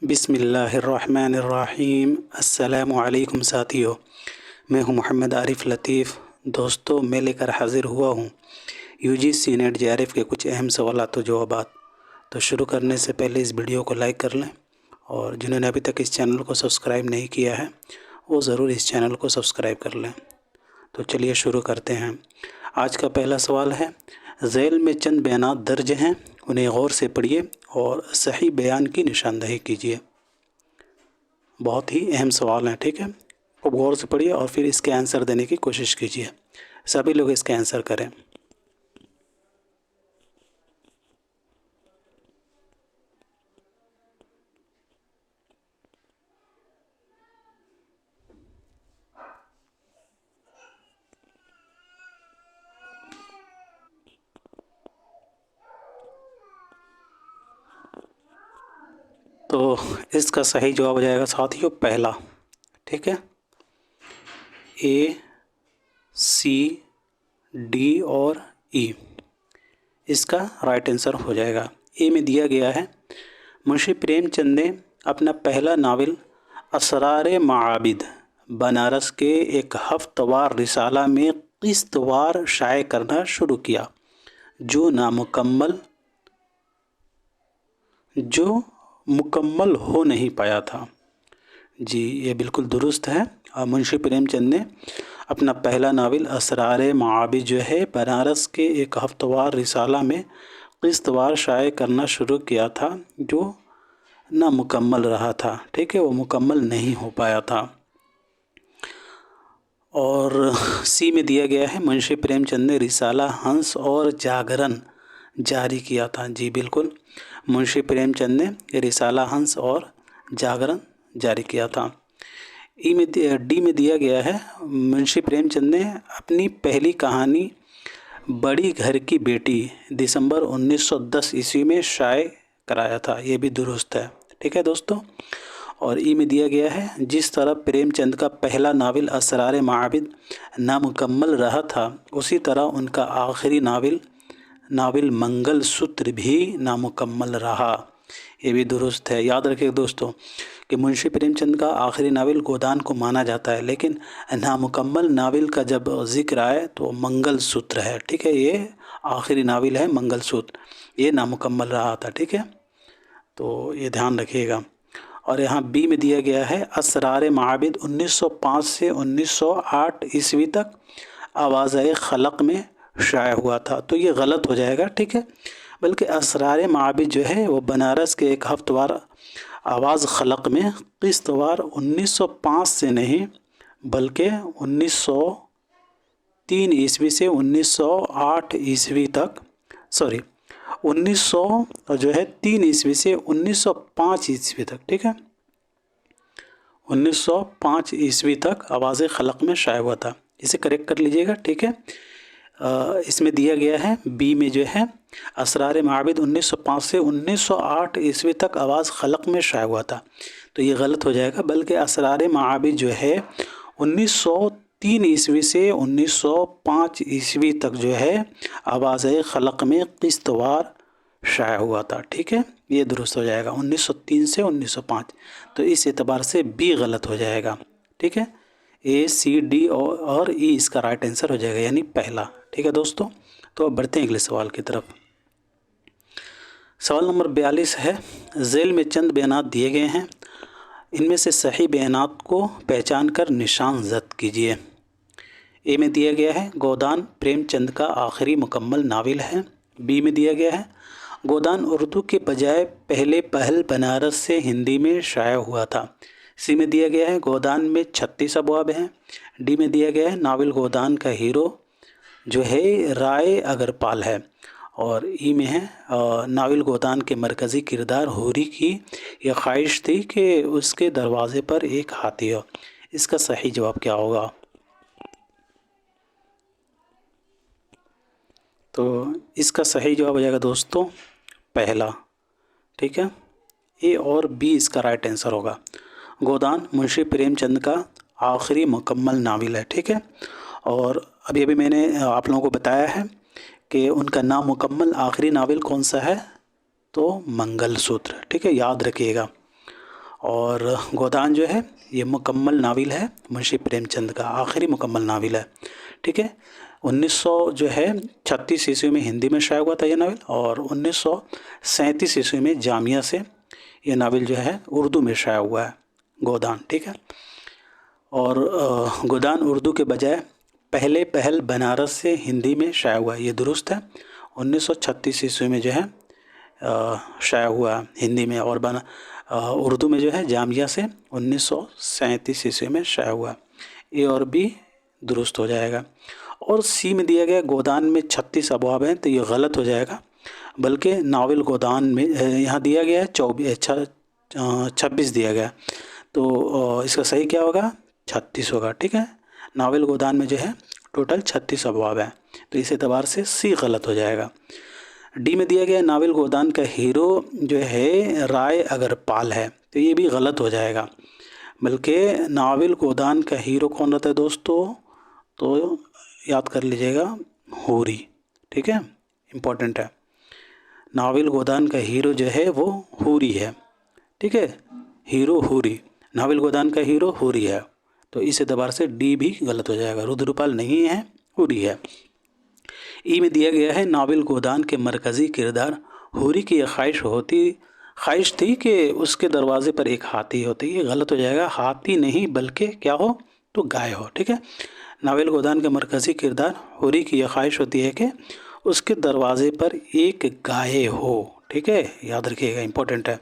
बिस्मिल्लाहिर्रहमानिर्रहीम। अस्सलामु अलैकुम साथियों, मैं हूं मोहम्मद आरिफ लतीफ़। दोस्तों, मैं लेकर हाज़िर हुआ हूं यूजीसी नेट जेआरएफ के कुछ अहम सवालात व जवाबात। तो शुरू करने से पहले इस वीडियो को लाइक कर लें और जिन्होंने अभी तक इस चैनल को सब्सक्राइब नहीं किया है वो ज़रूर इस चैनल को सब्सक्राइब कर लें। तो चलिए शुरू करते हैं। आज का पहला सवाल है, ज़ैल में चंद बयानात दर्ज हैं, उन्हें गौर से पढ़िए और सही बयान की निशानदही कीजिए। बहुत ही अहम सवाल हैं, ठीक है। अब गौर से पढ़िए और फिर इसके आंसर देने की कोशिश कीजिए। सभी लोग इसके आंसर करें। तो इसका सही जवाब हो जाएगा साथियों पहला, ठीक है। ए, सी, डी और ई इसका राइट आंसर हो जाएगा। ए में दिया गया है, मुंशी प्रेमचंद ने अपना पहला नावल असरार माबिद बनारस के एक हफ्तवार रिसाला में किस्तवार शाये करना शुरू किया, जो मुकम्मल हो नहीं पाया था। जी, ये बिल्कुल दुरुस्त है। मुंशी प्रेमचंद ने अपना पहला नावल असरार माबिद जो है बनारस के एक हफ्तवार रिसाला में किस्तवार शाये करना शुरू किया था, जो नामुकम्मल रहा था, ठीक है, वो मुकम्मल नहीं हो पाया था। और सी में दिया गया है, मुंशी प्रेमचंद ने रिसाला हंस और जागरण जारी किया था। जी बिल्कुल, मुंशी प्रेमचंद ने रिसाला हंस और जागरण जारी किया था। डी में दिया गया है, मुंशी प्रेमचंद ने अपनी पहली कहानी बड़ी घर की बेटी दिसंबर 1910 ईस्वी में शाये कराया था। ये भी दुरुस्त है, ठीक है दोस्तों। और ई में दिया गया है, जिस तरह प्रेमचंद का पहला नावल असरार माबिद नामुकम्मल रहा था, उसी तरह उनका आखिरी नावल मंगल सूत्र भी नामुकम्मल रहा। ये भी दुरुस्त है। याद रखिए दोस्तों कि मुंशी प्रेमचंद का आखिरी नावल गोदान को माना जाता है, लेकिन नामुकम्मल नावल का जब जिक्र आए तो मंगल सूत्र है, ठीक है। ये आखिरी नावल है मंगल सूत्र, ये नामुकम्मल रहा था, ठीक है। तो ये ध्यान रखिएगा। और यहाँ बी में दिया गया है, असरार माबिद 1905 से 1908 ईस्वी तक आवाज़ खलक में शाया हुआ था। तो ये गलत हो जाएगा, ठीक है। बल्कि असरार माबिद जो है वो बनारस के एक हफ्तवार आवाज़ खलक में किस्तवार 1905 से नहीं बल्कि 1903 ईस्वी से 1908 ईस्वी तक, 1903 ईस्वी से 1905 ईस्वी तक, ठीक है, 1905 ईस्वी तक आवाज़ खलक में शाया हुआ था। इसे करेक्ट कर लीजिएगा, ठीक है। इसमें दिया गया है बी में जो है, असरार माबिद 1905 से 1908 ईस्वी तक आवाज़ खलक में शाया हुआ था। तो ये गलत हो जाएगा, बल्कि असरार माबिद जो है 1903 ईस्वी से 1905 ईस्वी तक जो है आवाज़ खलक में किस्तवार शाया हुआ था, ठीक है। ये दुरुस्त हो जाएगा, 1903 से 1905। तो इस एतबार से बी गलत हो जाएगा, ठीक है। ए, सी, डी और ई इसका राइट आंसर हो जाएगा, यानी पहला, ठीक है दोस्तों। तो अब बढ़ते हैं अगले सवाल की तरफ। सवाल नंबर 42 है, ज़ैल में चंद बयानात दिए गए हैं, इनमें से सही बयानात को पहचान कर निशान ज़ब्त कीजिए। ए में दिया गया है, गोदान प्रेमचंद का आखिरी मुकम्मल नावल है। बी में दिया गया है, गोदान उर्दू के बजाय पहले पहल बनारस से हिंदी में शाया हुआ था। सी में दिया गया है, गोदान में 36 अबवाब हैं। डी में दिया गया है, नावल गोदान का हीरो जो है राय अगरपाल है। और ई में है, नावल गोदान के मरकज़ी किरदार हुरी की यह ख्वाहिश थी कि उसके दरवाज़े पर एक हाथी हो। इसका सही जवाब क्या होगा? तो इसका सही जवाब हो जाएगा दोस्तों पहला, ठीक है। ए और बी इसका राइट आंसर होगा। गोदान मुंशी प्रेमचंद का आखिरी मुकम्मल नावल है, ठीक है। और अभी अभी मैंने आप लोगों को बताया है कि उनका नामुकम्मल आखिरी नावल कौन सा है, तो मंगलसूत्र, ठीक है, याद रखिएगा। और गोदान जो है ये मुकम्मल नावल है, मुंशी प्रेमचंद का आखिरी मुकम्मल नावल है। ठीक है, 1900 जो है 36 ईस्वी में हिंदी में शाया हुआ था ये नावल, और 1937 ईस्वी में जामिया से ये नावल जो है उर्दू में शाया हुआ है, गोदान। ठीक है, और गोदान उर्दू के बजाय पहल बनारस से हिंदी में शाया हुआ है, ये दुरुस्त है। 1936 ईस्वी में जो है शाया हुआ हिंदी में, और उर्दू में जो है जामिया से 1937 ईस्वी में शाया हुआ। ए और बी दुरुस्त हो जाएगा। और सी में दिया गया गोदान में 36 अबवाब हैं, तो ये गलत हो जाएगा, बल्कि नावल गोदान में यहाँ दिया गया है 26 दिया गया, तो इसका सही क्या होगा, 36 होगा। ठीक है, नावल गोदान में जो है टोटल 36 अबवाब हैं, तो इस एतबार से सी गलत हो जाएगा। डी में दिया गया नावल गोदान का हीरो जो है राय अगरपाल है, तो ये भी गलत हो जाएगा, बल्कि नावल गोदान का हीरो कौन रहता है दोस्तों, तो याद कर लीजिएगा, हूरी। ठीक है, इम्पोर्टेंट है, नावल गोदान का हीरो जो है वो हूरी है। ठीक है, हीरो हूरी, नावल गोदान का हीरो हूरी है, तो इस एतबार से डी भी गलत हो जाएगा, रुद्रपाल नहीं है, हूरी है। ई में दिया गया है नावल गोदान के मरकज़ी किरदार हूरी की ख्वाहिश थी कि उसके दरवाजे पर एक हाथी होती, ये गलत हो जाएगा, हाथी नहीं बल्कि क्या हो, तो गाय हो। ठीक है, नावल गोदान के मरकज़ी किरदार हूरी की यह ख्वाहिश होती है कि उसके दरवाजे पर एक गाय हो। ठीक है, याद रखिएगा, इंपॉर्टेंट है,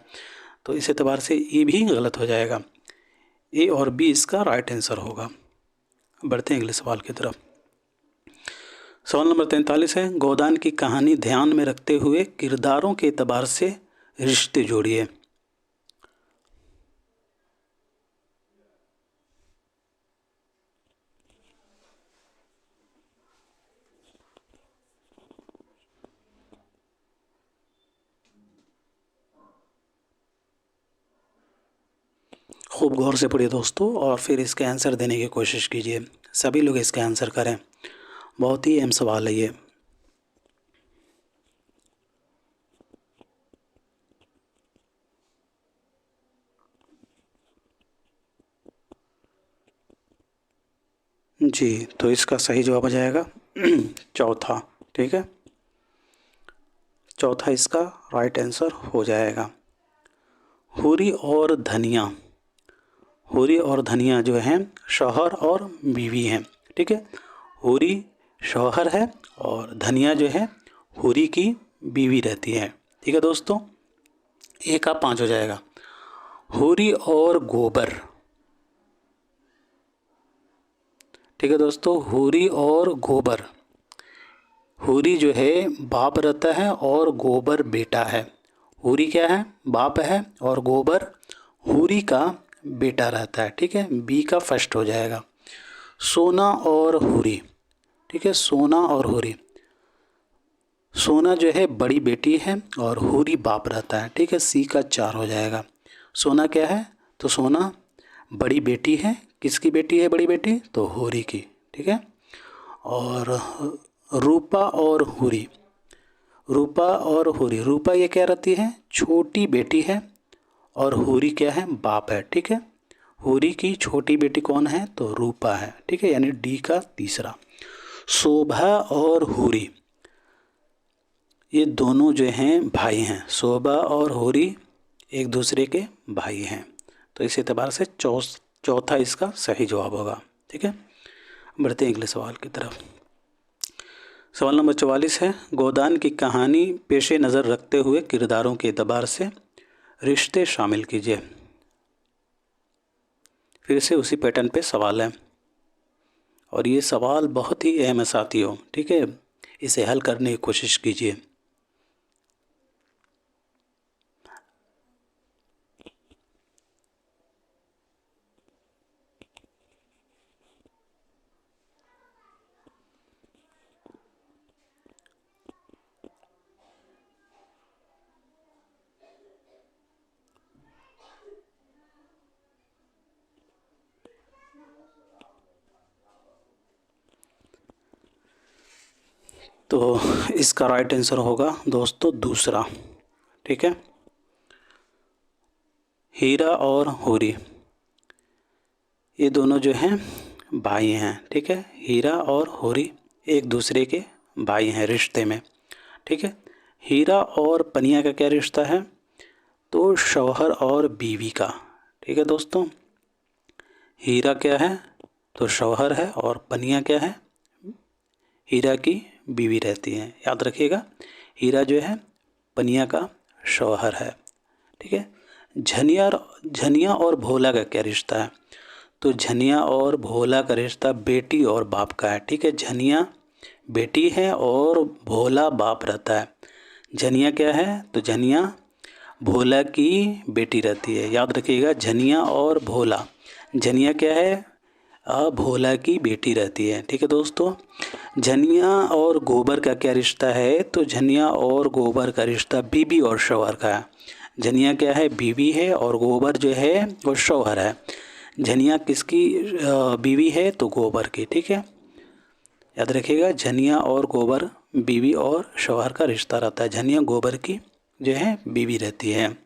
तो इस एतबार से ई भी गलत हो जाएगा, ए और बी इसका राइट आंसर होगा। बढ़ते हैं अगले सवाल की तरफ। सवाल नंबर 43 है, गोदान की कहानी ध्यान में रखते हुए किरदारों के एतबार से रिश्ते जोड़िए। खूब गौर से पढ़िए दोस्तों, और फिर इसके आंसर देने की कोशिश कीजिए, सभी लोग इसका आंसर करें, बहुत ही अहम सवाल है ये। जी, तो इसका सही जवाब आ जाएगा चौथा। ठीक है, चौथा इसका राइट आंसर हो जाएगा। हूरी और धनिया, हूरी और धनिया जो हैं शौहर और बीवी हैं। ठीक है, हूरी शौहर है और धनिया जो है हूरी की बीवी रहती है। ठीक है दोस्तों, एक का 5 हो जाएगा। हूरी और गोबर, ठीक है दोस्तों, हूरी और गोबर, हूरी जो है बाप रहता है और गोबर बेटा है। हूरी क्या है, बाप है, और गोबर हूरी का बेटा रहता है। ठीक है, बी का फर्स्ट हो जाएगा। सोना और हूरी, ठीक है, सोना और हूरी, सोना जो है बड़ी बेटी है और हूरी बाप रहता है। ठीक है, सी का 4 हो जाएगा। सोना क्या है, तो सोना बड़ी बेटी है, किसकी बेटी है बड़ी बेटी, तो हूरी की। ठीक है, और रूपा और हूरी, रूपा और हूरी, रूपा ये क्या रहती है, छोटी बेटी है, और हूरी क्या है, बाप है। ठीक है, हूरी की छोटी बेटी कौन है, तो रूपा है। ठीक है, यानी डी का तीसरा। शोभा और हूरी, ये दोनों जो हैं भाई हैं, शोभा और हूरी एक दूसरे के भाई हैं, तो इस एतबार से चौथा इसका सही जवाब होगा। ठीक है, बढ़ते हैं अगले सवाल की तरफ। सवाल नंबर 44 है, गोदान की कहानी पेशे नज़र रखते हुए किरदारों के एतबार से रिश्ते शामिल कीजिए। फिर से उसी पैटर्न पे सवाल है, और ये सवाल बहुत ही अहम है साथियों। ठीक है, इसे हल करने की कोशिश कीजिए। तो इसका राइट आंसर होगा दोस्तों दूसरा। ठीक है, हीरा और होरी ये दोनों जो हैं भाई हैं, ठीक है। हीरा और होरी एक दूसरे के भाई हैं रिश्ते में, ठीक है। हीरा और पनिया का क्या रिश्ता है? तो शौहर और बीवी का, ठीक है दोस्तों। हीरा क्या है? तो शौहर है, और पनिया क्या है? हीरा की बीवी रहती है, याद रखिएगा। हीरा जो है पनिया का शौहर है, ठीक है। झनिया और भोला का क्या रिश्ता है? तो झनिया और भोला का रिश्ता बेटी और बाप का है, ठीक है। झनिया बेटी है और भोला बाप रहता है। झनिया क्या है? तो झनिया भोला की बेटी रहती है, याद रखिएगा। झनिया और भोला, झनिया क्या है? भोला की बेटी रहती है, ठीक है दोस्तों। झनिया और गोबर का क्या रिश्ता है? तो झनिया और गोबर का रिश्ता बीबी और शौहर का है। झनिया क्या है? बीवी है, और गोबर जो है वो शौहर है। झनिया किसकी बीवी है? तो गोबर की, ठीक है। याद रखिएगा, झनिया और गोबर बीवी और शौहर का रिश्ता रहता है। झनिया गोबर की जो है बीवी रहती है।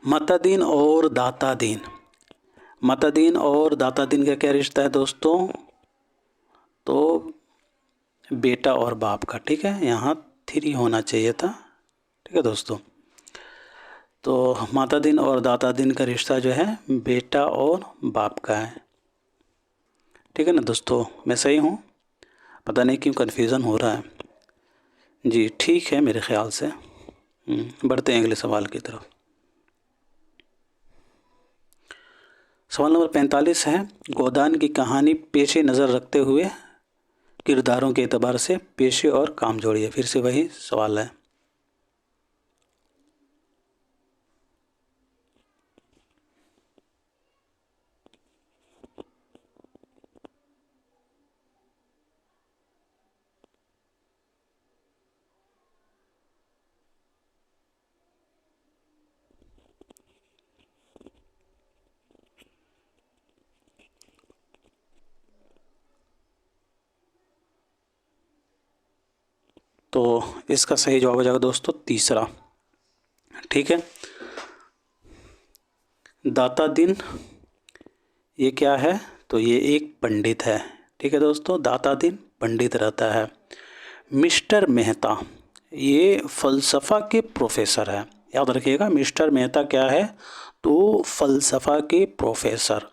मतदीन और दातादीन, मतदीन और दातादीन का क्या रिश्ता है दोस्तों? तो बेटा और बाप का, ठीक है। यहाँ 3 होना चाहिए था, ठीक है दोस्तों। तो माता दिन और दाता दिन का रिश्ता जो है बेटा और बाप का है, ठीक है ना दोस्तों। मैं सही हूँ? पता नहीं क्यों कन्फ्यूज़न हो रहा है जी। ठीक है मेरे ख्याल से। बढ़ते हैं अगले सवाल की तरफ। सवाल नंबर 45 है, गोदान की कहानी पेशे नज़र रखते हुए किरदारों के एतबार से पेशे और काम जोड़िए। फिर से वही सवाल है। तो इसका सही जवाब हो जाएगा दोस्तों तीसरा, ठीक है। दाता दिन ये क्या है? तो ये एक पंडित है, ठीक है दोस्तों। दाता दिन पंडित रहता है। मिस्टर मेहता ये फ़लसफ़ा के प्रोफेसर है, याद रखिएगा। मिस्टर मेहता क्या है? तो फ़लसफ़ा के प्रोफेसर।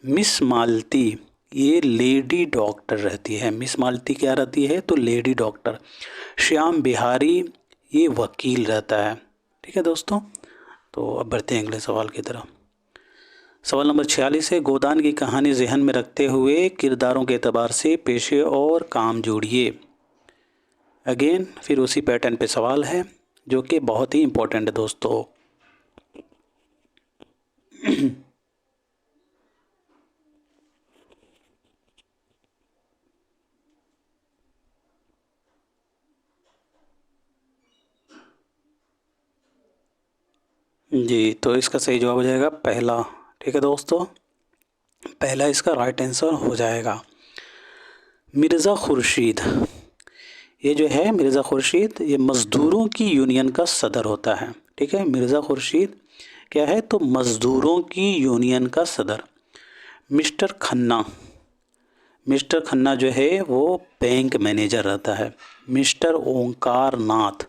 मिस मालती ये लेडी डॉक्टर रहती है। मिस मालती क्या रहती है? तो लेडी डॉक्टर। श्याम बिहारी ये वकील रहता है, ठीक है दोस्तों। तो अब बढ़ते हैं अगले सवाल की तरफ। सवाल नंबर 46 है, गोदान की कहानी जहन में रखते हुए किरदारों के एतबार से पेशे और काम जोड़िए। अगेन फिर उसी पैटर्न पे सवाल है जो कि बहुत ही इम्पोर्टेंट है दोस्तों। जी, तो इसका सही जवाब हो जाएगा पहला, ठीक है दोस्तों। पहला इसका राइट आंसर हो जाएगा। मिर्ज़ा खुर्शीद ये जो है, मिर्ज़ा खुर्शीद ये मज़दूरों की यूनियन का सदर होता है, ठीक है। मिर्ज़ा खुर्शीद क्या है? तो मज़दूरों की यूनियन का सदर। मिस्टर खन्ना, मिस्टर खन्ना जो है वो बैंक मैनेजर रहता है। मिस्टर ओंकार नाथ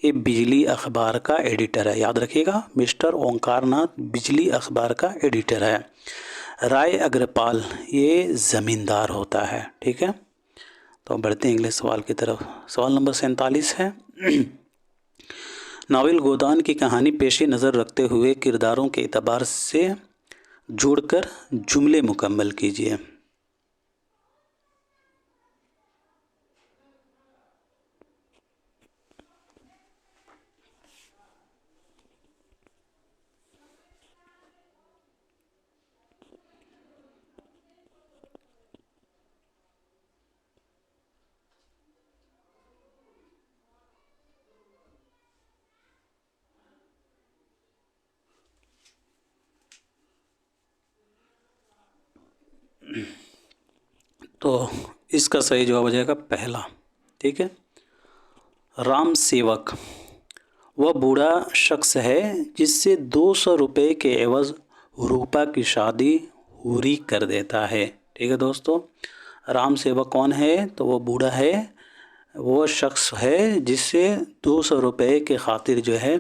ये बिजली अखबार का एडिटर है, याद रखिएगा। मिस्टर ओंकार नाथ बिजली अखबार का एडिटर है। राय अग्रपाल ये ज़मींदार होता है, ठीक है। तो बढ़ते हैं अगले सवाल की तरफ। सवाल नंबर 47 है, नावल गोदान की कहानी पेशे नज़र रखते हुए किरदारों के एतबार से जोड़कर जुमले मुकम्मल कीजिए। तो इसका सही जवाब हो जाएगा पहला, ठीक है। राम सेवक वह बूढ़ा शख्स है जिससे 200 रुपये के एवज रूपा की शादी पूरी कर देता है। ठीक है दोस्तों, राम सेवक कौन है? तो वो बूढ़ा है, वो शख्स है जिससे 200 रुपये के खातिर जो है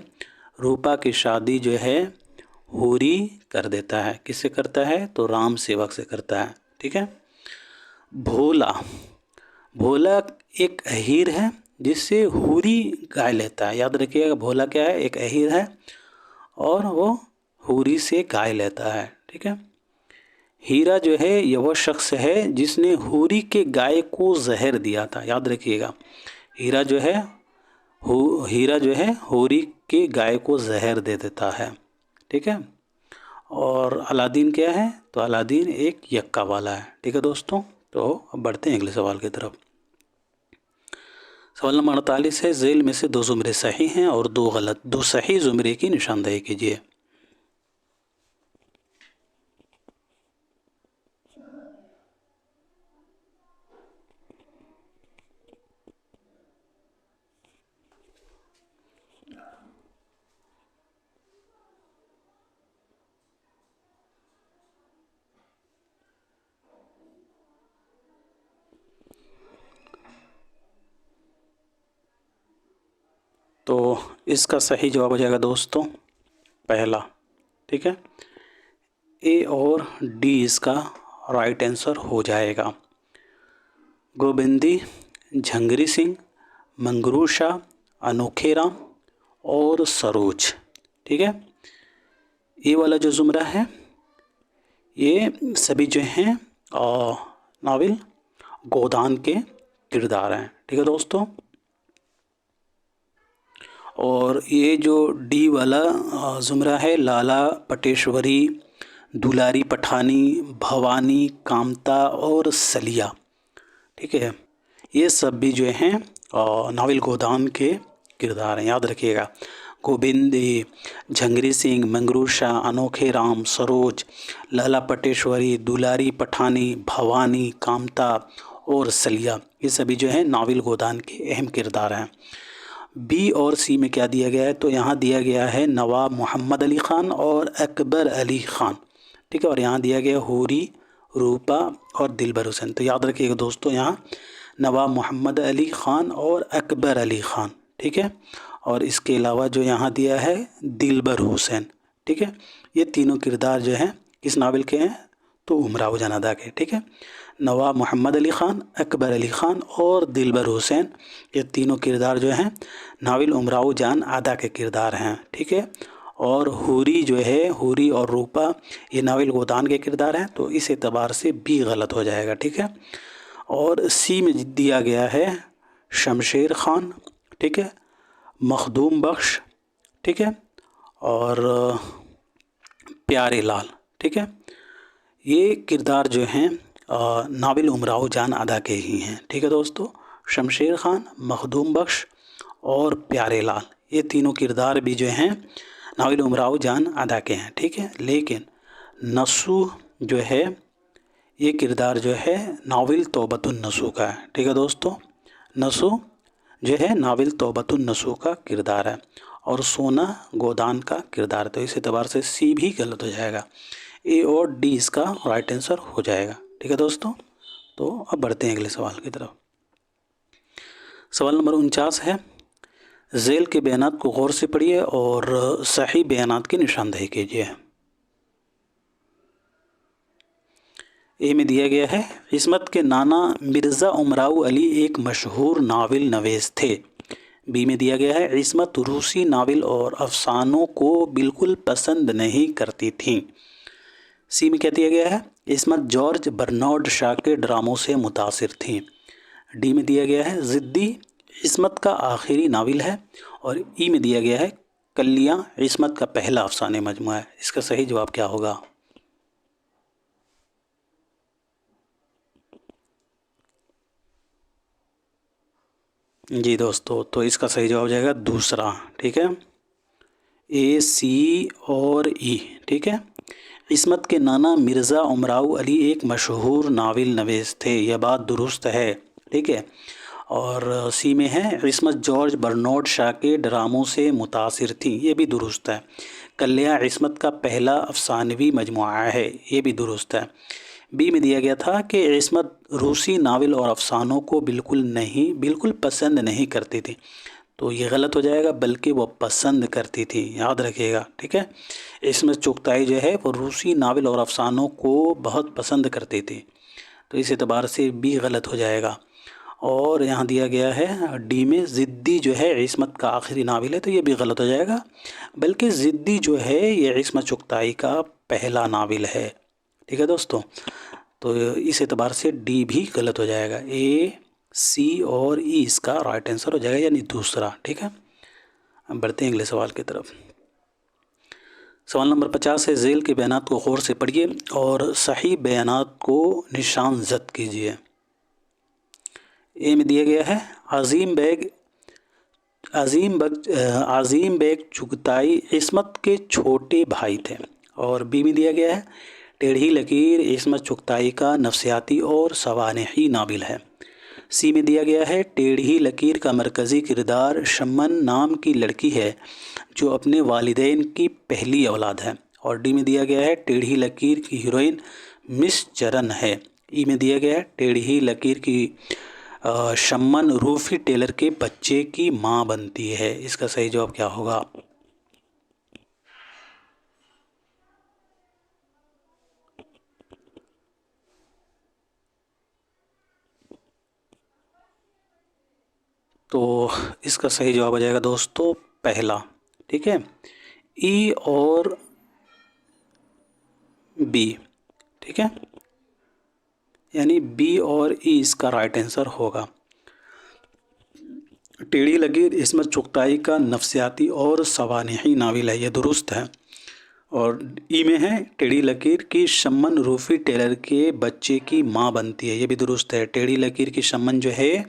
रूपा की शादी जो है पूरी कर देता है। किससे करता है? तो राम सेवक से करता है। ठीक है। भोला, भोला एक अहीर है जिससे हुरी गाय लेता है। याद रखिएगा, भोला क्या है? एक अहीर है और वो हुरी से गाय लेता है। ठीक है। हीरा जो है यह वो शख्स है जिसने हुरी के गाय को जहर दिया था। याद रखिएगा, हीरा जो है हीरा जो है हुरी के गाय को जहर दे देता है। ठीक है। और अलादीन क्या है? तो अलादीन एक यक्का वाला है। ठीक है दोस्तों, तो अब बढ़ते हैं अगले सवाल की तरफ। सवाल नंबर 48 है, जेल में से 2 ज़ुमरे सही हैं और 2 गलत। 2 सही ज़ुमरे की निशानदेही कीजिए। तो इसका सही जवाब हो जाएगा दोस्तों पहला। ठीक है, ए और डी इसका राइट आंसर हो जाएगा। गोबिंदी, झंगरी सिंह, मंगरूशा, अनोखेराम और सरोज। ठीक है, ये वाला जो ज़ुमरा है ये सभी जो हैं नावल गोदान के किरदार हैं। ठीक है दोस्तों, और ये जो डी वाला ज़ुमरा है, लाला पटेश्वरी, दुलारी पठानी, भवानी, कामता और सलिया। ठीक है, ये सब भी जो हैं नावल गोदान के किरदार हैं। याद रखिएगा, गोविंद, झंगरी सिंह, मंगरूशा, अनोखे राम, सरोज, लाला पटेश्वरी, दुलारी पठानी, भवानी, कामता और सलिया, ये सभी जो हैं नावल गोदान के अहम किरदार हैं। बी और सी में क्या दिया गया है? तो यहाँ दिया गया है नवाब मोहम्मद अली ख़ान और अकबर अली ख़ान। ठीक है, और यहाँ दिया गया हुरी, रूपा और दिलबर हुसैन। तो याद रखिएगा दोस्तों, यहाँ नवाब मोहम्मद अली ख़ान और अकबर अली ख़ान। ठीक है, और इसके अलावा जो यहाँ दिया है दिलबर हुसैन। ठीक है, ये तीनों किरदार जो हैं किस नावल के हैं? तो उमराव जान अदा के। ठीक है, नवाब मोहम्मद अली ख़ान, अकबर अली ख़ान और दिलबर हुसैन, ये तीनों किरदार जो हैं नावल उमराव जान अदा के किरदार हैं। ठीक है, और हुरी जो है, हुरी और रूपा, ये नावल गोदान के किरदार हैं। तो इस एतबार से बी गलत हो जाएगा। ठीक है, और सी में दिया गया है शमशेर ख़ान, ठीक है, मखदूम बख्श, ठीक है, और प्यारे लाल। ठीक है, ये किरदार जो हैं नावल उमराव जान अदा के ही हैं। ठीक है दोस्तों, शमशेर ख़ान, मखदूम बख्श और प्यारे लाल, ये तीनों किरदार भी जो हैं नावल उमराव जान अदा के हैं। ठीक है, लेकिन नसू जो है ये किरदार जो है नावल तौबतुन नसू का है। ठीक है दोस्तों, नसू जो है नावल तौबतुन नसू का किरदार है और सोना गोदान का किरदार। तो इस एतबार से सी भी गलत हो जाएगा। ए और डी इसका राइट आंसर हो जाएगा। ठीक है दोस्तों, तो अब बढ़ते हैं अगले सवाल की तरफ। सवाल नंबर 49 है, झेल के बयानात को गौर से पढ़िए और सही बयानात की निशानदेही कीजिए। ए में दिया गया है, इस्मत के नाना मिर्ज़ा उमराव अली एक मशहूर नावल नवेश थे। बी में दिया गया है, इस्मत रूसी नावल और अफसानों को बिल्कुल पसंद नहीं करती थीं। सी में क्या दिया गया है, इस्मत जॉर्ज बर्नार्ड शॉ के ड्रामों से मुतासिर थीं। डी में दिया गया है, ज़िद्दी इस्मत का आखिरी नावल है। और ई में दिया गया है, कलियाँ इस्मत का पहला अफसाने मजमूआ है। इसका सही जवाब क्या होगा? जी दोस्तों, तो इसका सही जवाब हो जाएगा दूसरा। ठीक है, ए, सी और ई। ठीक है, इस्मत के नाना मिर्ज़ा उमराव अली एक मशहूर नावल नवेश थे, यह बात दुरुस्त है। ठीक है, और सी में है इस्मत जॉर्ज बर्नार्ड शॉ के ड्रामों से मुतासिर थी, ये भी दुरुस्त है। कल्याण इस्मत का पहला अफसानवी मजमुआ है, ये भी दुरुस्त है। बी में दिया गया था कि इस्मत रूसी नावल और अफसानों को बिल्कुल पसंद नहीं करती थी, तो ये गलत हो जाएगा, बल्कि वो पसंद करती थी, याद रखिएगा, ठीक है। इस्मत चुगताई जो है वो रूसी नावल और अफसानों को बहुत पसंद करती थी, तो इस एतबार से बी गलत हो जाएगा। और यहाँ दिया गया है डी में ज़िद्दी जो है इस्मत का आखिरी नावल है, तो ये भी गलत हो जाएगा, बल्कि ज़िद्दी जो है ये इस्मत चुगताई का पहला नावल है, ठीक है दोस्तों। तो इस एतबार से डी भी गलत हो जाएगा, ए सी और ई इसका राइट आंसर हो जाएगा, यानी दूसरा, ठीक है। अब बढ़ते हैं अगले सवाल की तरफ। सवाल नंबर 50 है, झेल के बयानात को गौर से पढ़िए और सही बयानात को निशान ज़द कीजिए। ए में दिया गया है आज़ीम बेग चुगताई इस्मत के छोटे भाई थे। और बी में दिया गया है टेढ़ी लकीर इस्मत चुगताई का नफसियाती और सवानही नावल है। सी में दिया गया है टेढ़ी लकीर का मरकज़ी किरदार शम्मन नाम की लड़की है जो अपने वालिदैन की पहली औलाद है। और डी में दिया गया है टेढ़ी लकीर की हीरोइन मिस चरन है। ई में दिया गया है टेढ़ी लकीर की शम्मन रूफी टेलर के बच्चे की माँ बनती है। इसका सही जवाब क्या होगा? तो इसका सही जवाब आ जाएगा दोस्तों पहला, ठीक है, ई और बी, ठीक है, यानी बी और ई इसका राइट आंसर होगा। टेढ़ी लकीर इस्मत चुगताई का नफसियाती और सवानही नावल है, ये दुरुस्त है। और ई में है टेढ़ी लकीर की शम्मन रूफी टेलर के बच्चे की माँ बनती है, ये भी दुरुस्त है। टेढ़ी लकीर की शम्मन जो है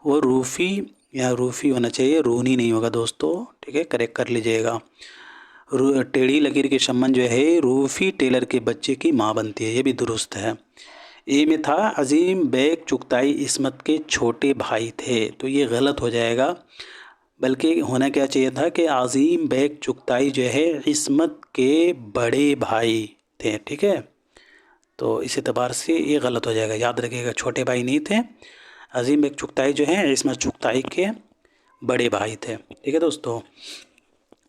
वो रूफी या रूफी होना चाहिए, रूनी नहीं होगा दोस्तों, ठीक है, करेक्ट कर लीजिएगा। टेढ़ी लकीर की शम्मन जो है रूफी टेलर के बच्चे की माँ बनती है, ये भी दुरुस्त है। ए में था अजीम बेग चुगताई इस्मत के छोटे भाई थे, तो ये गलत हो जाएगा, बल्कि होना क्या चाहिए था कि अजीम बेग चुगताई जो है इस्मत के बड़े भाई थे, ठीक है। तो इस एतबार से ये गलत हो जाएगा, याद रखिएगा, छोटे भाई नहीं थे, अजीम बेग चुगताई जो है इस्मत चुगताई के बड़े भाई थे, ठीक है दोस्तों।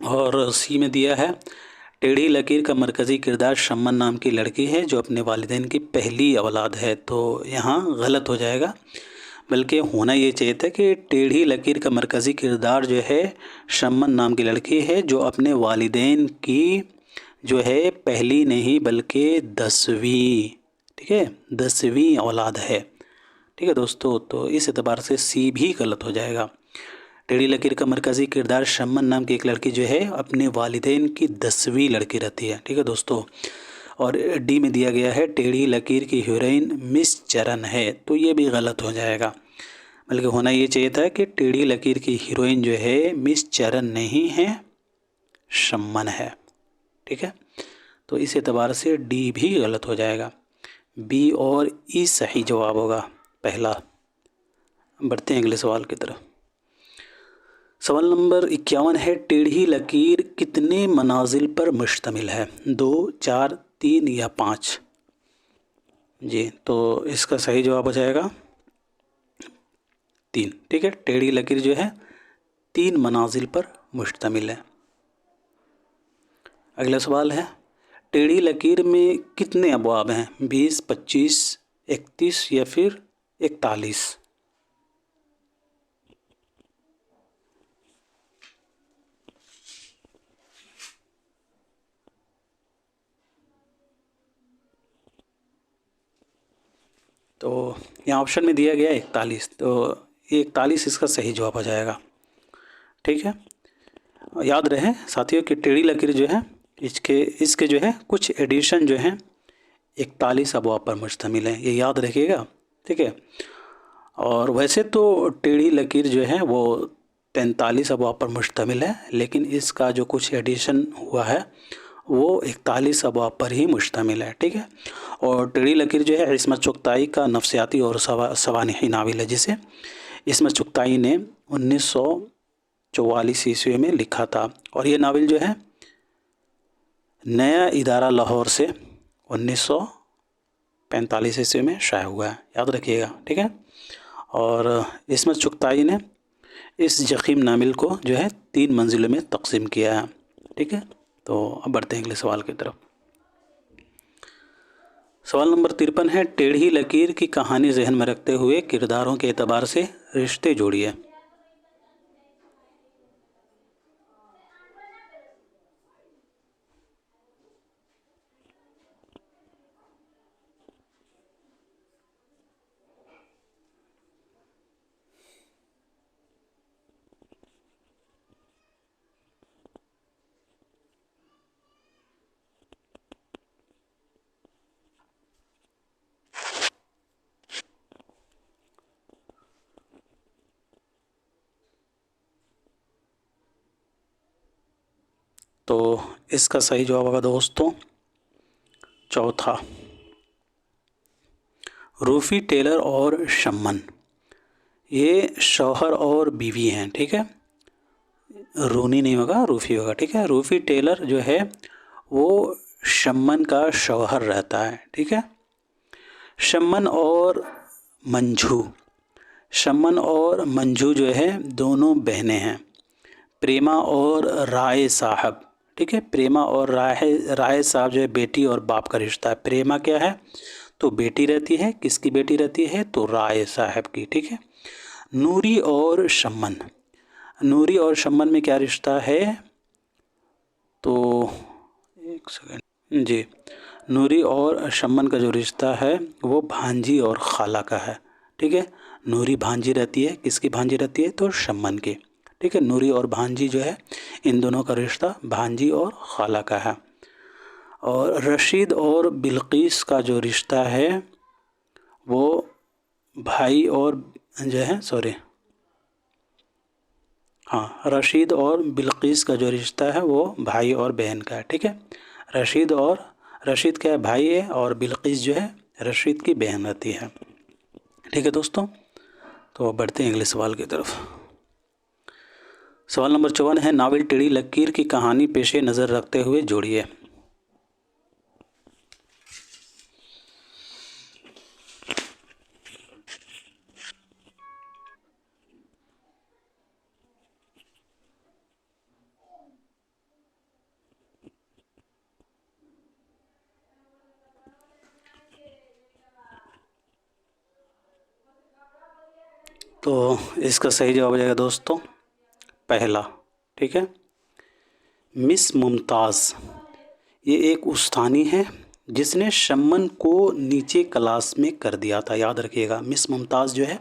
और सी में दिया है टेढ़ी लकीर का मरकज़ी किरदार शम्मन नाम की लड़की है जो अपने वालिदैन की पहली औलाद है, तो यहाँ गलत हो जाएगा, बल्कि होना ये चाहिए था कि टेढ़ी लकीर का मरकज़ी किरदार जो है शम्मन नाम की लड़की है जो अपने वालिदैन की जो है पहली नहीं बल्कि 10वीं, ठीक है, 10वीं औलाद है, ठीक है दोस्तों। तो इस एतबार से सी भी गलत हो जाएगा। टेढ़ी लकीर का मरकज़ी किरदार शम्मन नाम की एक लड़की जो है अपने वालिदैन की 10वीं लड़की रहती है, ठीक है दोस्तों। और डी में दिया गया है टेढ़ी लकीर की हीरोइन मिस चरन है, तो ये भी गलत हो जाएगा, बल्कि होना ये चाहिए था कि टेढ़ी लकीर की हीरोइन जो है मिस चरन नहीं है, शम्मन है, ठीक है। तो इस एतबार से डी भी गलत हो जाएगा, बी और ई सही जवाब होगा पहला। बढ़ते हैं अगले सवाल की तरफ। सवाल नंबर 51 है टेढ़ी लकीर कितने मनाजिल पर मुश्तमिल है? 2, 4, 3 या 5? जी, तो इसका सही जवाब हो जाएगा 3, ठीक है। टेढ़ी लकीर जो है 3 मनाजिल पर मुश्तमिल है। अगला सवाल है टेढ़ी लकीर में कितने अबवाब हैं? 20, 25, 31 या फिर 41? तो यहाँ ऑप्शन में दिया गया 41, तो ये 41 इसका सही जवाब हो जाएगा, ठीक है। याद रहे साथियों कि टेढ़ी लकीर जो है इसके जो है कुछ एडिशन जो हैं 41 अबवाब पर मुश्तमिल है, ये याद रखिएगा, ठीक है। और वैसे तो टेढ़ी लकीर जो है वो 43 अबवाब पर मुश्तमिल है, लेकिन इसका जो कुछ एडिशन हुआ है वो 41 अबवाब पर ही मुश्तमिल है, ठीक है। और टेढ़ी लकीर जो है इस्मत चुगताई का नफसियाती और सवानही नावल है, जिसे इसमत चुगताई ने 1944 ईस्वी में लिखा था। और ये नावल जो है नया इदारा लाहौर से 1945 ईस्वी में शाया हुआ है, याद रखिएगा, ठीक है। और इसमत चुगताई ने इस जख़ीम नामिल को जो है 3 मंजिलों में तकसीम किया है, ठीक है। तो अब बढ़ते हैं अगले सवाल की तरफ। सवाल नंबर 53 है, टेढ़ी लकीर की कहानी जहन में रखते हुए किरदारों के एतबार से रिश्ते जोड़िए। तो इसका सही जवाब होगा दोस्तों चौथा, रूफ़ी टेलर और शम्मन। ये शौहर और बीवी हैं, ठीक है। रूनी नहीं होगा, रूफ़ी होगा, ठीक है। रूफ़ी टेलर जो है वो शम्मन का शौहर रहता है, ठीक है। शम्मन और मंजू, शम्मन और मंजू जो है दोनों बहनें हैं। प्रेमा और राय साहब, ठीक है। प्रेमा और राय साहब जो है बेटी और बाप का रिश्ता है। प्रेमा क्या है तो बेटी रहती है, किसकी बेटी रहती है तो राय साहब की, ठीक है। नूरी और शम्मन, नूरी और शम्मन में क्या रिश्ता है तो एक सेकंड जी, नूरी और शम्मन का जो रिश्ता है वो भांजी और खाला का है, ठीक है। नूरी भांजी रहती है, किसकी भांजी रहती है तो शम्मन की, ठीक है। नूरी और भांजी जो है इन दोनों का रिश्ता भांजी और खाला का है। और रशीद और बिल्किस का जो रिश्ता है वो भाई और जो है हाँ, रशीद और बिल्किस का जो रिश्ता है वो भाई और बहन का है, ठीक है। रशीद क्या है भाई है और बिल्किस जो है रशीद की बहन रहती है, ठीक है दोस्तों। तो बढ़ते हैं अगले सवाल की तरफ। सवाल नंबर 54 है, नावल टेढ़ी लकीर की कहानी पेशे नज़र रखते हुए जोड़िए। तो इसका सही जवाब हो जाएगा दोस्तों पहला, ठीक है। मिस मुमताज़ ये एक उस्तानी है जिसने शम्मन को नीचे क्लास में कर दिया था, याद रखिएगा। मिस मुमताज़ जो है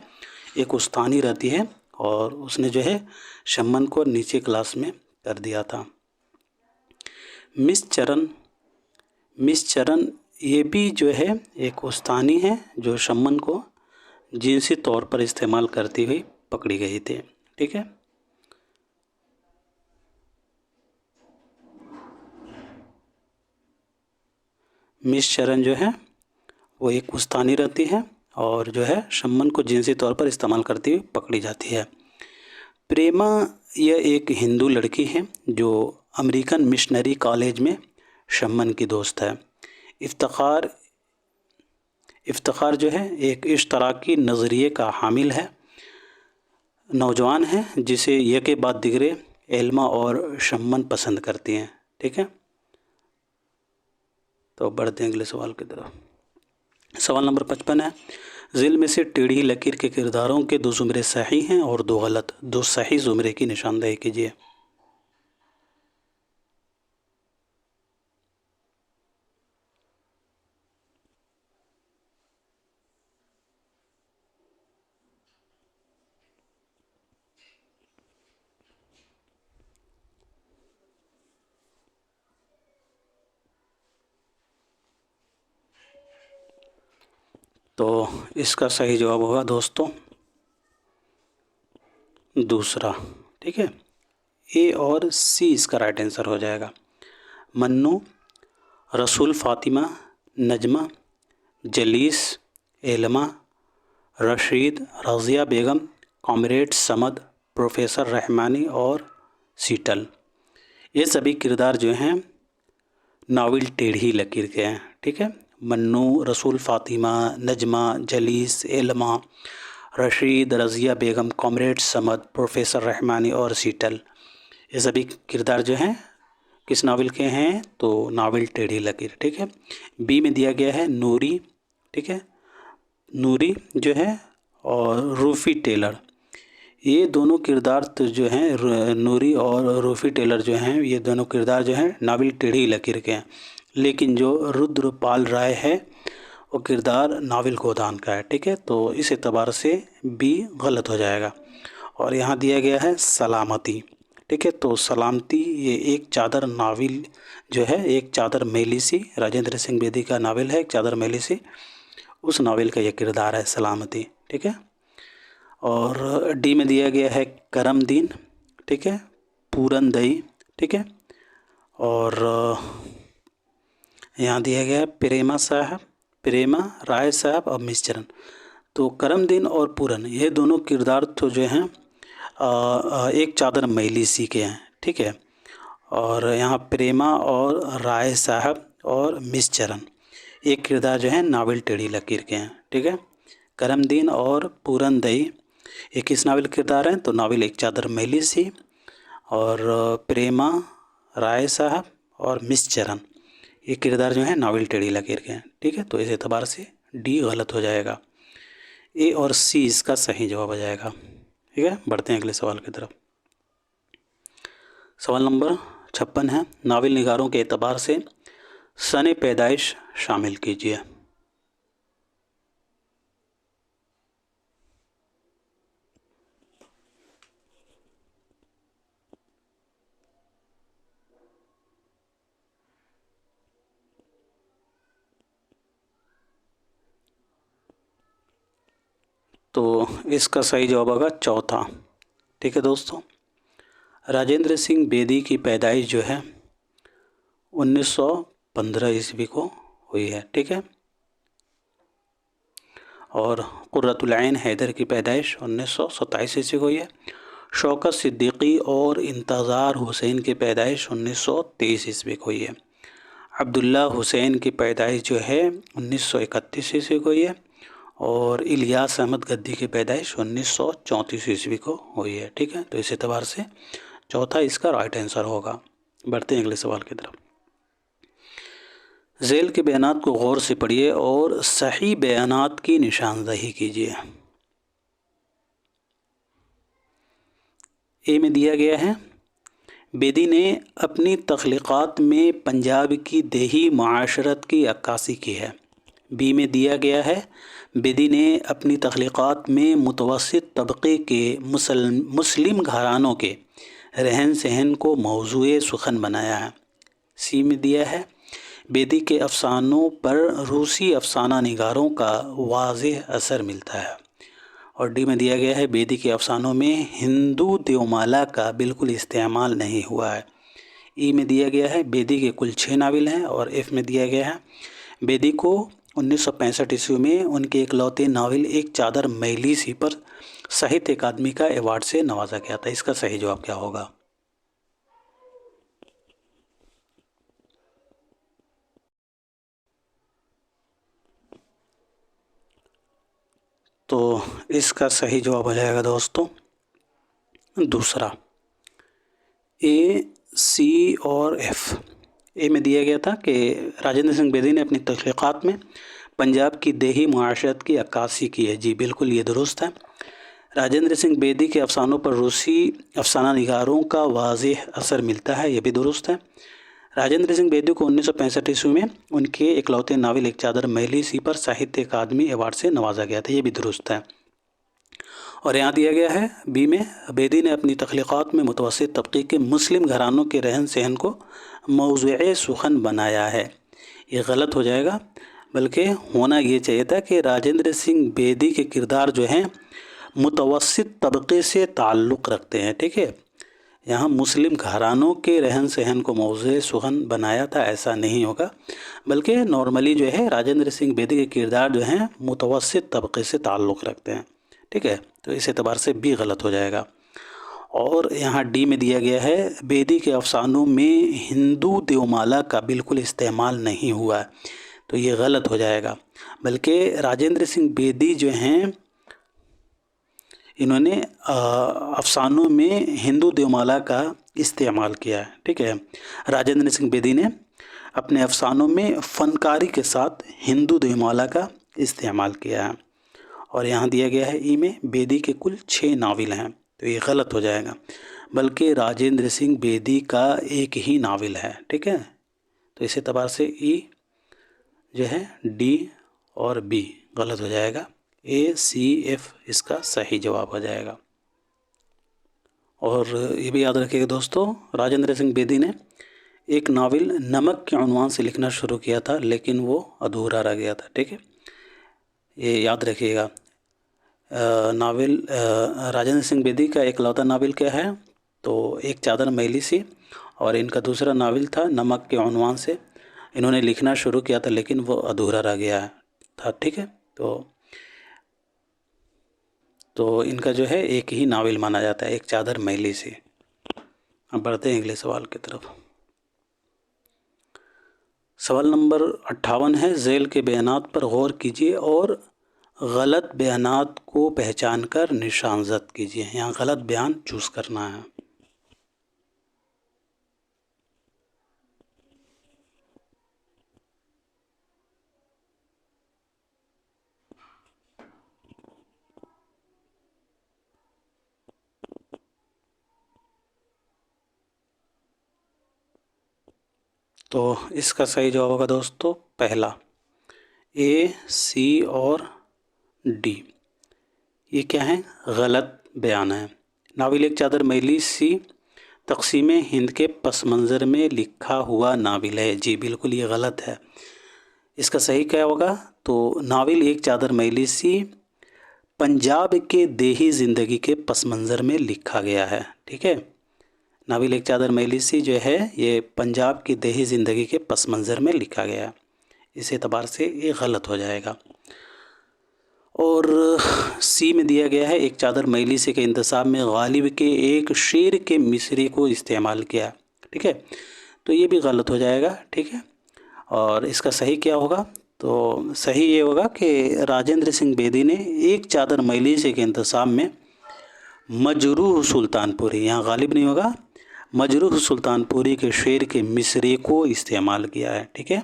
एक उस्तानी रहती है और उसने जो है शम्मन को नीचे क्लास में कर दिया था। मिस चरण ये भी जो है एक उस्तानी है जो शम्मन को जिनसी तौर पर इस्तेमाल करती हुई पकड़ी गई थी, ठीक है। मिस चरण जो है वो एक उस्तानी रहती है और जो है शम्मन को जिनसी तौर पर इस्तेमाल करती हुई पकड़ी जाती है। प्रेमा यह एक हिंदू लड़की है जो अमेरिकन मिशनरी कॉलेज में शम्मन की दोस्त है। इफ्तिखार जो है एक इश्तराकी नज़रिए का हामिल है, नौजवान है जिसे यके बाद दिगरे एल्मा और शम्मन पसंद करती हैं, ठीक है। तो बढ़ते हैं अगले सवाल की तरफ। सवाल नंबर 55 है, ज़िल में से टेढ़ी लकीर के किरदारों के 2 ज़ुमरे सही हैं और 2 गलत। 2 सही ज़ुमरे की निशानदेही कीजिए। तो इसका सही जवाब होगा दोस्तों दूसरा, ठीक है। ए और सी इसका राइट आंसर हो जाएगा। मन्नू, रसूल, फ़ातिमा, नजमा, जलीस, एलमा, रशीद, रज़िया बेगम, कॉमरेड समद, प्रोफेसर रहमानी और शीतल, ये सभी किरदार जो हैं नावल टेढ़ी लकीर के हैं। ठीक है, मन्नू, रसूल फ़ातिमा, नजमा, जलीस, एलमा, रशीद, रज़िया बेगम, कॉमरेड समद, प्रोफेसर रहमानी और शीतल, ये सभी किरदार जो हैं किस नावल के हैं? तो नावल टेढ़ी लकीर। ठीक है, बी में दिया गया है नूरी। ठीक है, नूरी जो है और रूफ़ी टेलर, ये दोनों किरदार तो जो हैं नूरी और रूफ़ी टेलर जो हैं, ये दोनों किरदार जो हैं नावल टेढ़ी लकीर के हैं। लेकिन जो रुद्रपाल राय है वो किरदार नावल गोदान का है। ठीक है, तो इस एतबार से बी गलत हो जाएगा। और यहाँ दिया गया है सलामती। ठीक है, तो सलामती ये एक चादर नावल जो है, एक चादर मैली सी, राजेंद्र सिंह बेदी का नावल है एक चादर मैली सी, उस नावल का यह किरदार है सलामती। ठीक है, और डी में दिया गया है करम दीन। ठीक है, पूरन दई। ठीक है, और यहाँ दिया गया है प्रेमा साहब, प्रेमा राय साहब और मिसचरण। तो करम दीन और पूरन ये दोनों किरदार तो जो हैं एक चादर मैली सी के हैं। ठीक है, और यहाँ प्रेमा और राय साहब और मिसचरण एक किरदार जो है नावल टेढ़ी लकीर के हैं। ठीक है, करम दीन और पूरन दई ये किस नावल किरदार हैं? तो नावल एक चादर मैली सी, और प्रेमा, राय साहब और मिसचरण ये किरदार जो है नावल टेढ़ी लकीर के हैं। ठीक है, तो इस एतबार से डी गलत हो जाएगा। ए और सी इसका सही जवाब आ जाएगा। ठीक है, बढ़ते हैं अगले सवाल की तरफ। सवाल नंबर 56 है, नावल निगारों के एतबार से सन पैदाइश शामिल कीजिए। तो इसका सही जवाब होगा चौथा। ठीक है दोस्तों, राजेंद्र सिंह बेदी की पैदाइश जो है 1915 ईस्वी को हुई है। ठीक है, और कुर्रतुल ऐन हैदर की पैदाइश 1927 ईस्वी को हुई है। शौकत सिद्दीकी और इंतज़ार हुसैन की पैदाइश 1923 ईस्वी को हुई है। अब्दुल्ला हुसैन की पैदाइश जो है 1931 ईस्वी को हुई है। और इलियास अहमद गद्दी की पैदाइश 1934 ईस्वी को हुई है। ठीक है, तो इस एतबार से चौथा इसका राइट आंसर होगा। बढ़ते हैं अगले सवाल की तरफ। झेल के बयानात को गौर से पढ़िए और सही बयानात की निशानदही कीजिए। ए में दिया गया है बेदी ने अपनी तख्लीक़ात में पंजाब की देही माशरत की अक्कासी की है। बी में दिया गया है बेदी ने अपनी तख्लीक़ात में मुतवस्सित तबक़े के मुस्लिम घरानों के रहन सहन को मौज़ूए सुखन बनाया है। सी में दिया है बेदी के अफ़सानों पर रूसी अफ़साना निगारों का वाज़ेह असर मिलता है। और डी में दिया गया है बेदी के अफ़सानों में हिंदू देवमाला का बिल्कुल इस्तेमाल नहीं हुआ है। ई में दिया गया है बेदी के कुल 6 नावल हैं। और एफ़ में दिया गया है बेदी को 1965 ईस्वी में उनके इकलौते नावल एक चादर मैली सी पर साहित्य अकादमी का अवार्ड से नवाजा गया था। इसका सही जवाब क्या होगा? तो इसका सही जवाब हो जाएगा दोस्तों दूसरा, ए, सी और एफ़। ए में दिया गया था कि राजेंद्र सिंह बेदी ने अपनी तख्लीक़ात में पंजाब की देही मुआशरत की अक्कासी की है। जी बिल्कुल, ये दुरुस्त है। राजेंद्र सिंह बेदी के अफ़सानों पर रूसी अफ़साना निगारों का वाज़ेह असर मिलता है, ये भी दुरुस्त है। राजेंद्र सिंह बेदी को 1965 ईस्वी में उनके इकलौते नावल एक चादर मैली सी पर साहित्य अकादमी अवार्ड से नवाजा गया था, ये भी दुरुस्त है। और यहाँ दिया गया है बी में बेदी ने अपनी तख्लीक़ात में मुतवस्सित तबक़े के मुस्लिम घरानों के रहन सहन को मौज़ूए सुखन बनाया है, ये गलत हो जाएगा। बल्कि होना ये चाहिए था कि राजेंद्र सिंह बेदी के किरदार जो हैं मुतवस्सित तबक़े से ताल्लुक़ रखते हैं। ठीक है, यहाँ मुस्लिम घरानों के रहन सहन को मौज़ूए सुखन बनाया था, ऐसा नहीं होगा। बल्कि नॉर्मली जो है राजेंद्र सिंह बेदी के किरदार जो हैं मुतवस्सित तबक़े से ताल्लुक़ रखते हैं। ठीक है, तो इस एतबार से बी गलत हो जाएगा। और यहाँ डी में दिया गया है बेदी के अफसानों में हिंदू देवमाला का बिल्कुल इस्तेमाल नहीं हुआ है, तो ये गलत हो जाएगा। बल्कि राजेंद्र सिंह बेदी जो हैं इन्होंने अफसानों में हिंदू देवमाला का इस्तेमाल किया है। ठीक है, राजेंद्र सिंह बेदी ने अपने अफसानों में फनकारी के साथ हिंदू देवमाला का इस्तेमाल किया है। और यहाँ दिया गया है ई में बेदी के कुल 6 नावल हैं, तो ये गलत हो जाएगा। बल्कि राजेंद्र सिंह बेदी का एक ही नावल है। ठीक है, तो इस एतबार से ई जो है डी और बी गलत हो जाएगा। ए सी एफ इसका सही जवाब हो जाएगा। और ये भी याद रखिएगा दोस्तों, राजेंद्र सिंह बेदी ने एक नावल नमक के उन्वान से लिखना शुरू किया था, लेकिन वो अधूरा रह गया था। ठीक है, ये याद रखिएगा। नावल राजेंद्र सिंह बेदी का एकलौता नावल क्या है, तो एक चादर मैली सी, और इनका दूसरा नावल था नमक के उन्वान से। इन्होंने लिखना शुरू किया था लेकिन वो अधूरा रह गया था। ठीक है, तो इनका जो है एक ही नावल माना जाता है, एक चादर मैली सी। अब बढ़ते हैं अगले सवाल की तरफ। सवाल नंबर 58 है, झेल के बयानात पर गौर कीजिए और गलत बयानात को पहचान कर निशानजद कीजिए। यहाँ गलत बयान चूज़ करना है। तो इसका सही जवाब होगा दोस्तों पहला, ए सी और डी। ये क्या है, गलत बयान है। नावल एक चादर मैली सी तक़सीम हिंद के पस मंज़र में लिखा हुआ नावल है। जी बिल्कुल ये गलत है। इसका सही क्या होगा, तो नावल एक चादर मैली सी पंजाब के देही ज़िंदगी के पस मंज़र में लिखा गया है। ठीक है, नावल एक चादर मैली सी जो है ये पंजाब की देही ज़िंदगी के पस मंज़र में लिखा गया है। इस एतबार से ये गलत हो जाएगा। और सी में दिया गया है एक चादर मैली से के इंतसाब में गालिब के एक शेर के मिसरे को इस्तेमाल किया। ठीक है, तो ये भी गलत हो जाएगा। ठीक है, और इसका सही क्या होगा, तो सही ये होगा कि राजेंद्र सिंह बेदी ने एक चादर मैली से के इंतसाब में मजरूह सुल्तानपुरी, यहाँ गालिब नहीं होगा, मजरूह सुल्तानपुरी के शेर के मिसरे को इस्तेमाल किया है। ठीक है,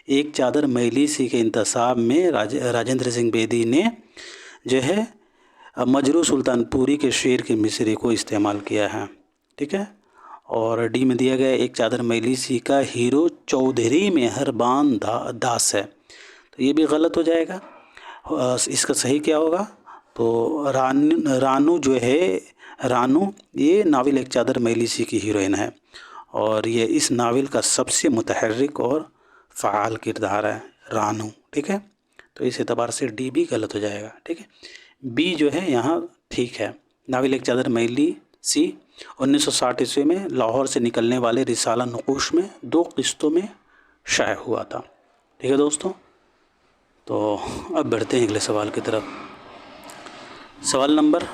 एक चादर मैली सी के इंतसाब में राजेंद्र सिंह बेदी ने जो है मजरूह सुल्तानपुरी के शेर के मिसरे को इस्तेमाल किया है। ठीक है, और डी में दिया गया एक चादर मैली सी का हीरो चौधरी मेहरबान दास है, तो ये भी गलत हो जाएगा। इसका सही क्या होगा, तो रानू जो है, रानू ये नावल एक चादर मैली सी की हीरोइन है, और ये इस नावल का सबसे मुतहर्रिक और फ़ाल किरदार है रानू। ठीक है, तो इस एतबार से डी भी गलत हो जाएगा। ठीक है, बी जो है यहाँ ठीक है। नावल एक चादर मैली सी 1960 ईस्वी में लाहौर से निकलने वाले रिसाला नक़ूश में 2 किस्तों में शाया हुआ था। ठीक है दोस्तों, तो अब बढ़ते हैं अगले सवाल की तरफ। सवाल नंबर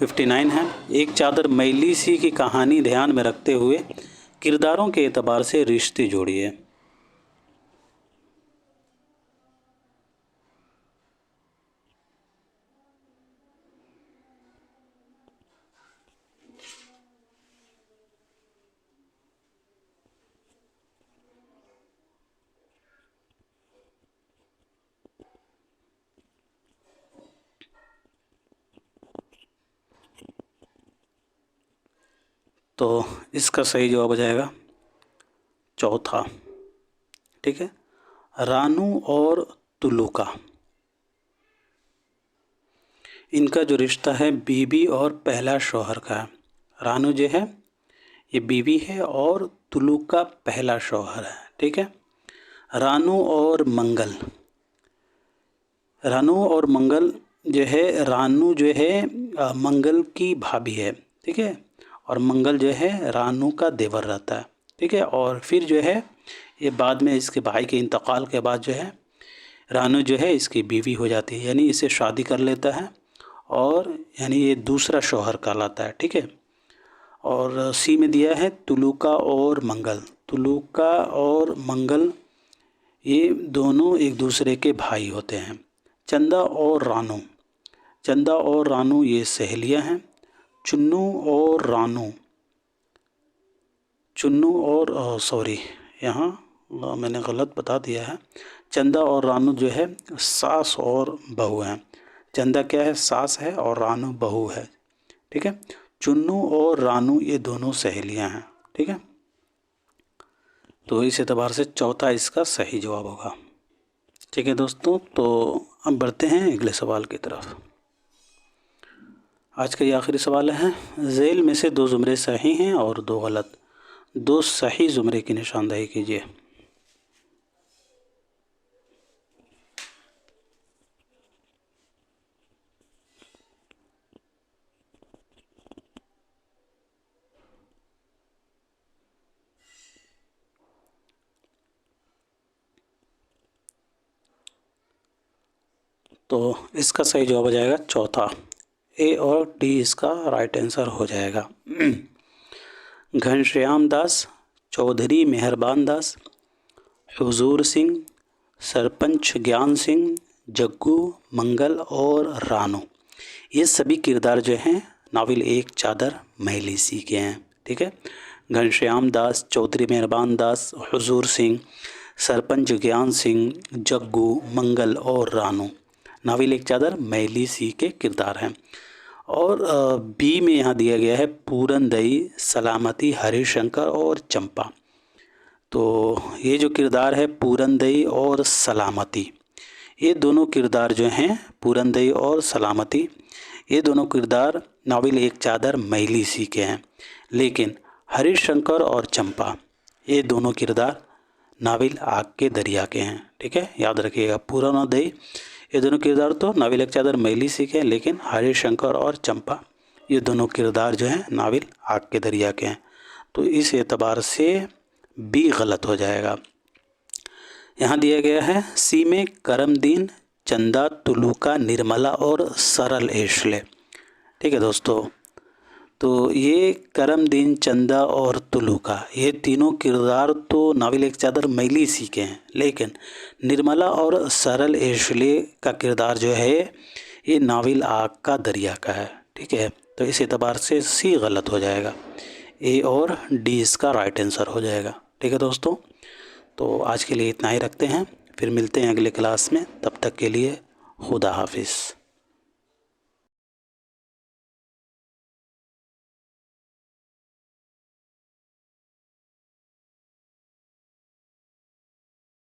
59 है, एक चादर मैली सी की कहानी ध्यान में रखते हुए किरदारों के एतबार से रिश्ते जोड़िए। तो इसका सही जवाब हो जाएगा चौथा। ठीक है, रानू और तुलुका, इनका जो रिश्ता है बीवी और पहला शौहर का है। रानू जो है ये बीवी है और तुलुका पहला शौहर है। ठीक है, रानू और मंगल, रानू और मंगल जो है, रानू जो है मंगल की भाभी है। ठीक है, और मंगल जो है रानू का देवर रहता है। ठीक है, और फिर जो है ये बाद में इसके भाई के इंतकाल के बाद जो है रानू जो है इसकी बीवी हो जाती है, यानी इसे शादी कर लेता है और यानी ये दूसरा शौहर कहलाता है, ठीक है। और सी में दिया है तुलुका और मंगल। तुलुका और मंगल ये दोनों एक दूसरे के भाई होते हैं। चंदा और रानू, चंदा और रानू ये सहेलियां हैं। चुन्नू और रानू, चुन्नू और सॉरी यहाँ मैंने गलत बता दिया है। चंदा और रानू जो है सास और बहू हैं। चंदा क्या है, सास है, और रानू बहू है, ठीक है। चुन्नू और रानू ये दोनों सहेलियां हैं, ठीक है। तो इस एतबार से चौथा इसका सही जवाब होगा, ठीक है दोस्तों। तो अब बढ़ते हैं अगले सवाल की तरफ। आज का ये आखिरी सवाल है, झेल में से 2 ज़ुमरे सही हैं और 2 गलत। 2 सही ज़ुमरे की निशानदेही कीजिए। तो इसका सही जवाब हो जाएगा चौथा, ए और डी इसका राइट आंसर हो जाएगा। घनश्याम दास, चौधरी मेहरबान दास, हुजूर सिंह, सरपंच ज्ञान सिंह, जग्गू, मंगल और रानू, ये सभी किरदार जो हैं नावल एक चादर मैली सी के हैं, ठीक है। घनश्याम दास, चौधरी मेहरबान दास, हुजूर सिंह, सरपंच ज्ञान सिंह, जग्गू, मंगल और रानू नावल एक चादर मैली सी के किरदार हैं। और बी में यहाँ दिया गया है पूरनदई, सलामती, हरिशंकर और चंपा। तो ये जो किरदार है पूरनदई और सलामती, ये दोनों किरदार जो हैं पूरनदई और सलामती, ये दोनों किरदार नावल एक चादर मैली सी के हैं। लेकिन हरिशंकर और चंपा ये दोनों किरदार नावल आग के दरिया के हैं, ठीक है। याद रखिएगा, पूरनदई ये दोनों किरदार तो नावल एक चादर मैली सी के हैं, लेकिन हरिशंकर और चंपा ये दोनों किरदार जो हैं नावल आग के दरिया के हैं। तो इस एतबार से बी गलत हो जाएगा। यहाँ दिया गया है सी में करमदीन, चंदा, तुलुका, निर्मला और सरल एशले, ठीक है दोस्तों। तो ये करमदीन, चंदा और तुलुका ये तीनों किरदार तो नावल एक चादर मैली सी के हैं, लेकिन निर्मला और सरल एशले का किरदार जो है ये नावल आग का दरिया का है, ठीक है। तो इस एतबार से सी गलत हो जाएगा, ए और डी इसका राइट आंसर हो जाएगा, ठीक है दोस्तों। तो आज के लिए इतना ही रखते हैं, फिर मिलते हैं अगले क्लास में। तब तक के लिए खुदा हाफिज़।